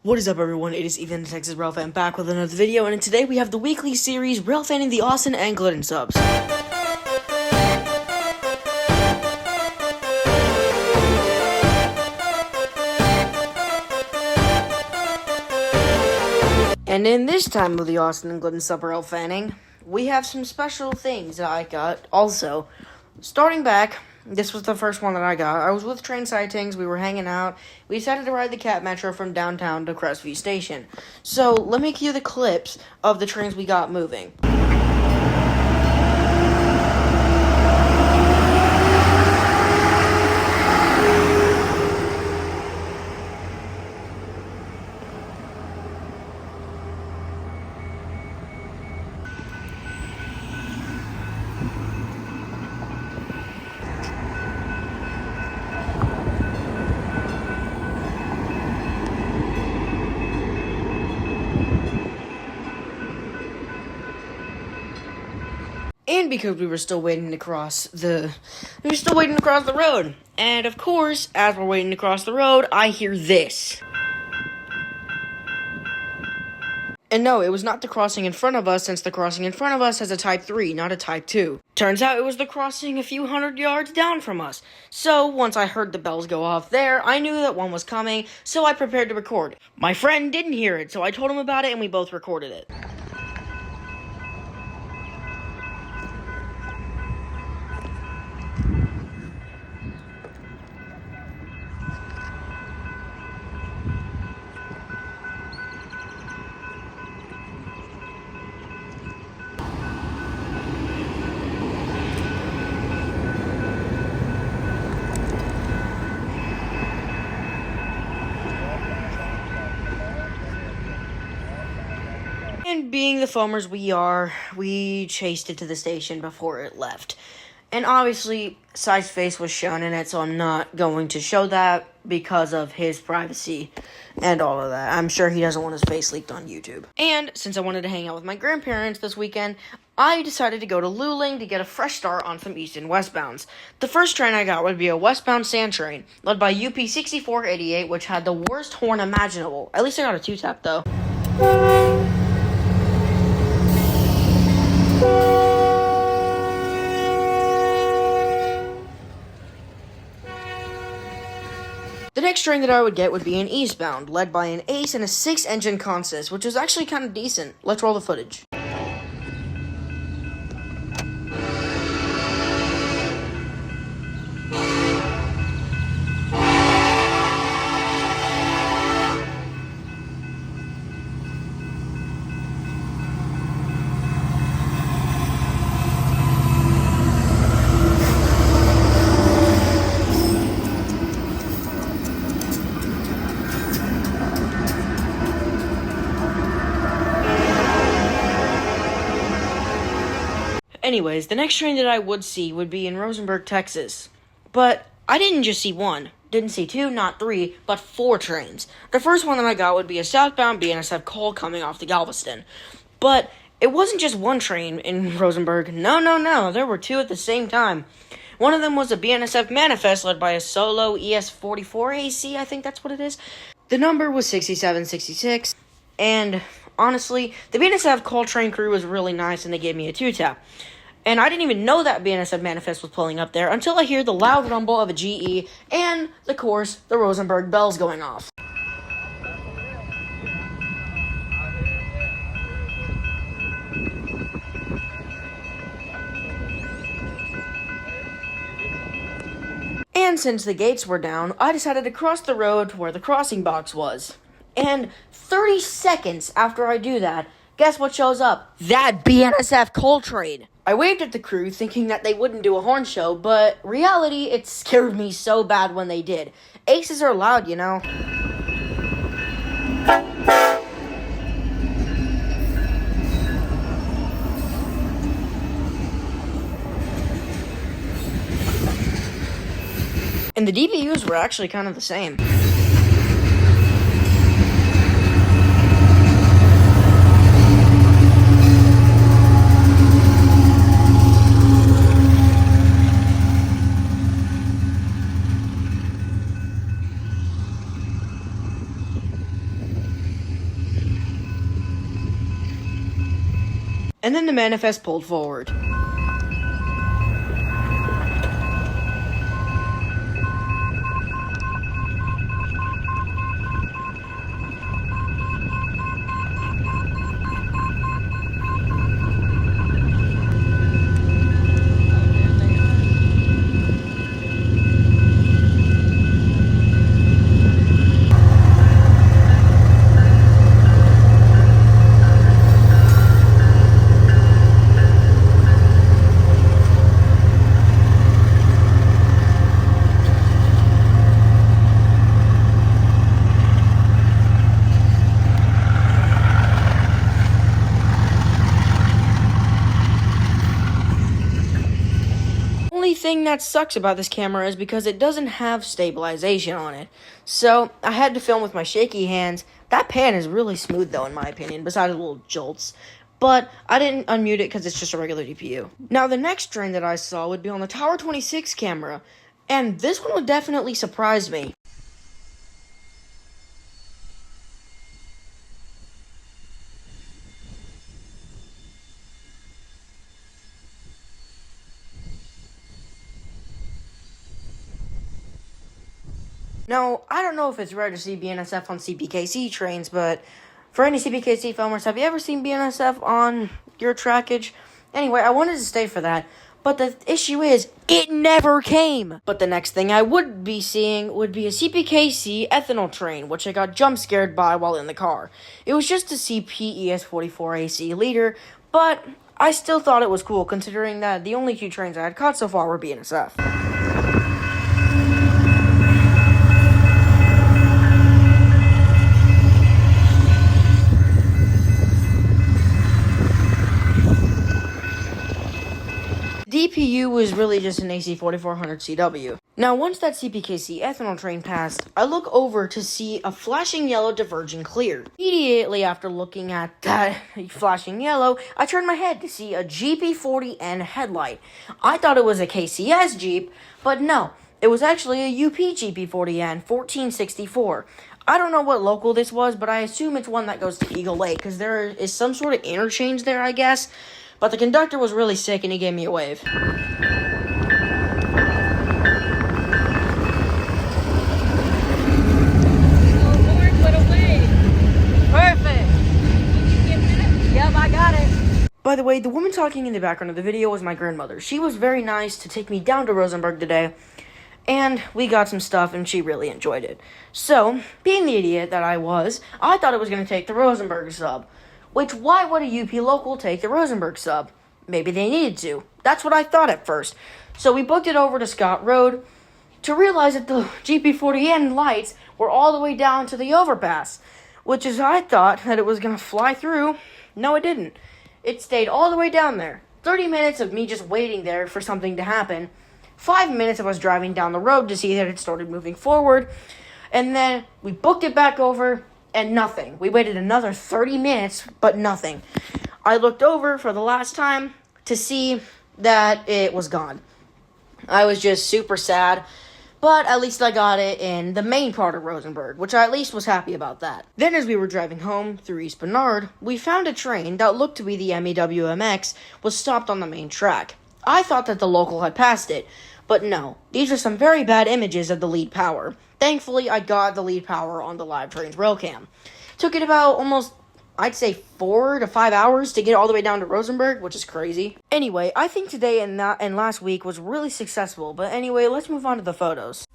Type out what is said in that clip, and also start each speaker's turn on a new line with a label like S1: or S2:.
S1: What is up, everyone? It is Ethan, Texas Railfanning, back with another video, and today we have the weekly series Railfanning the Austin and Glidden subs. And in this time of the Austin and Glidden sub Railfanning, we have some special things that I got. Also, starting back, this was the first one that I got. I was with Train Sightings, we were hanging out. We decided to ride the Cat Metro from downtown to Crestview Station. So, let me cue the clips of the trains we got moving. And because we were still waiting to cross the road. And of course, as we're waiting to cross the road, I hear this. And no, it was not the crossing in front of us, since the crossing in front of us has a Type 3, not a Type 2. Turns out it was the crossing a few hundred yards down from us. So, once I heard the bells go off there, I knew that one was coming, so I prepared to record. My friend didn't hear it, so I told him about it and we both recorded it. And being the foamers we are, we chased it to the station before it left. And obviously, Si's face was shown in it, so I'm not going to show that because of his privacy and all of that. I'm sure he doesn't want his face leaked on YouTube. And since I wanted to hang out with my grandparents this weekend, I decided to go to Luling to get a fresh start on some east and westbounds. The first train I got would be a westbound sand train, led by UP 6488, which had the worst horn imaginable. At least I got a two-tap, though. The next train that I would get would be an eastbound, led by an Ace and a 6-engine Consist, which was actually kind of decent. Let's roll the footage. Anyways, the next train that I would see would be in Rosenberg, Texas. But I didn't just see one. Didn't see two, not three, but 4 trains. The first one that I got would be a southbound BNSF coal coming off the Galveston. But it wasn't just one train in Rosenberg. No. There were 2 at the same time. One of them was a BNSF manifest led by a solo ES44 AC, I think that's what it is. The number was 6766. And honestly, the BNSF coal train crew was really nice and they gave me a 2-tap. And I didn't even know that BNSF manifest was pulling up there until I hear the loud rumble of a GE and, of course, the Rosenberg bells going off. And since the gates were down, I decided to cross the road to where the crossing box was. And 30 seconds after I do that, guess what shows up? That BNSF coal train. I waved at the crew thinking that they wouldn't do a horn show, but reality, it scared me so bad when they did. Aces are loud, you know. And the DBUs were actually kind of the same. and then the manifest pulled forward. Only thing that sucks about this camera is because it doesn't have stabilization on it. So I had to film with my shaky hands. That pan is really smooth though, in my opinion, besides the little jolts. But I didn't unmute it because it's just a regular DPU. Now the next train that I saw would be on the Tower 26 camera. And this one would definitely surprise me. Now, I don't know if it's rare to see BNSF on CPKC trains, but for any CPKC filmers, have you ever seen BNSF on your trackage? Anyway, I wanted to stay for that, but the issue is, it never came! But the next thing I would be seeing would be a CPKC ethanol train, which I got jump scared by while in the car. It was just a CPES44AC liter, but I still thought it was cool, considering that the only two trains I had caught so far were BNSF. DPU was really just an AC4400 CW. Now, once that CPKC ethanol train passed, I look over to see a flashing yellow diverging clear. Immediately after looking at that flashing yellow, I turned my head to see a GP40N headlight. I thought it was a KCS Jeep, but no, it was actually a UP GP40N 1464. I don't know what local this was, but I assume it's one that goes to Eagle Lake, because there is some sort of interchange there, I guess. But the conductor was really sick, and he gave me a wave. Perfect! Yep, I got it. By the way, the woman talking in the background of the video was my grandmother. She was very nice to take me down to Rosenberg today, and we got some stuff, and she really enjoyed it. So, being the idiot that I was, I thought it was going to take the Rosenberg sub. Which, why would a UP local take the Rosenberg sub? Maybe they needed to. That's what I thought at first. So we booked it over to Scott Road to realize that the GP40N lights were all the way down to the overpass. Which is, I thought that it was going to fly through. No, it didn't. It stayed all the way down there. 30 minutes of me just waiting there for something to happen. 5 minutes of us driving down the road to see that it started moving forward. And then we booked it back over. And nothing. We waited another 30 minutes, but nothing. I looked over for the last time to see that it was gone. I was just super sad, but at least I got it in the main part of Rosenberg, which I at least was happy about that. Then as we were driving home through East Bernard, we found a train that looked to be the MEWMX was stopped on the main track. I thought that the local had passed it, but no. These are some very bad images of the lead power. Thankfully, I got the lead power on the live train's rail cam. Took it about almost, I'd say 4 to 5 hours to get all the way down to Rosenberg, which is crazy. Anyway, I think today and last week was really successful, but anyway, let's move on to the photos.